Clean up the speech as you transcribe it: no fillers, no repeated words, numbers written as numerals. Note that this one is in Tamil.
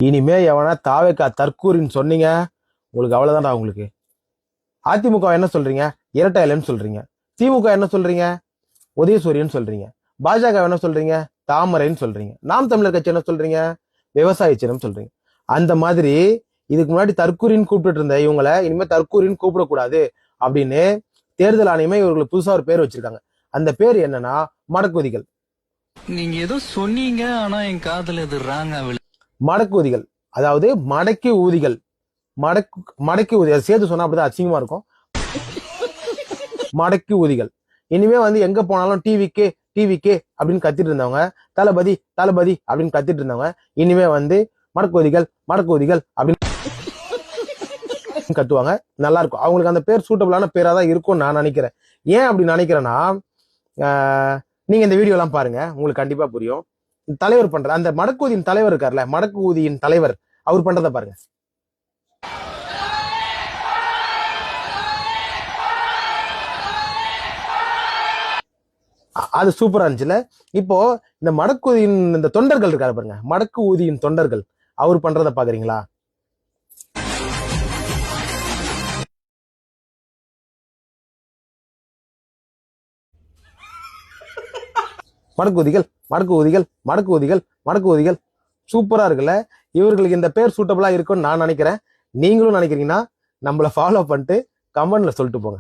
இனிமே எவனா தாவேக்கா தற்கூரின்னு சொன்னீங்க உங்களுக்கு அவ்வளவுதான்டா உங்களுக்கு. அதிமுக என்ன சொல்றீங்க? இரட்டை இலைன்னு சொல்றீங்க. திமுக என்ன சொல்றீங்க? உதயசூரியன் சொல்றீங்க. பாஜக என்ன சொல்றீங்க? தாமரைன்னு சொல்றீங்க. நாம் தமிழர் கட்சி என்ன சொல்றீங்க? விவசாய சின்னம் சொல்றீங்க. அந்த மாதிரி இதுக்கு முன்னாடி தற்கூரின்னு கூப்பிட்டு இருந்த இவங்களை இனிமே தற்கூரின்னு கூப்பிடக்கூடாது அப்படின்னு தேர்தல் ஆணையமே இவர்களுக்கு புதுசா ஒரு பேர் வச்சிருக்காங்க. அந்த பேர் என்னன்னா மடக்குதிகள். நீங்க ஏதோ சொன்னீங்க, ஆனா என் காதுல இது ராங்கா விழு. மடக்குதிகள் அதாவது மடக்கி ஊதிகள். மடக்கி ஊதி அதை சேர்த்து சொன்னா அப்படிதான் அசிங்கமா இருக்கும். மடக்கி ஊதிகள். இனிமே எங்க போனாலும் டிவிக்கே டிவிக்கே அப்படின்னு கத்திட்டு இருந்தவங்க, தளபதி தளபதி அப்படின்னு கத்திட்டு இருந்தவங்க இனிமே மடக்குதிகள் மடக்குதிகள் அப்படின்னு கத்துவாங்க. நல்லா இருக்கும். அவங்களுக்கு அந்த பேர் சூட்டபிளான பேரா தான் இருக்கும் நான் நினைக்கிறேன். ஏன் அப்படி நினைக்கிறேன்னா, நீங்க இந்த வீடியோ எல்லாம் பாருங்க, உங்களுக்கு கண்டிப்பா புரியும். தலைவர் பண்ற அந்த மடக்கு ஊதியின் தலைவர் இருக்கார்ல, மடக்கு ஊதியின் தலைவர், அவர் பண்றத பாருங்க. அது சூப்பரா இருந்துச்சுல. இப்போ இந்த மடக்கு ஊதியின் இந்த தொண்டர்கள் இருக்காரு பாருங்க, மடக்கு ஊதியின் தொண்டர்கள், அவர் பண்றத பாக்குறீங்களா? மடக்கு ஊதிகள் மடக்கு ஊதிகள் மடக்கு ஊதிகள் மடக்கு ஊதிகள். சூப்பரா இருக்குல்ல. இவர்களுக்கு இந்த பேர் சூட்டபிளா இருக்கும்னு நான் நினைக்கிறேன். நீங்களும் நினைக்கிறீங்கன்னா நம்மளை ஃபாலோ பண்ணிட்டு கமெண்ட்ல சொல்லிட்டு போங்க.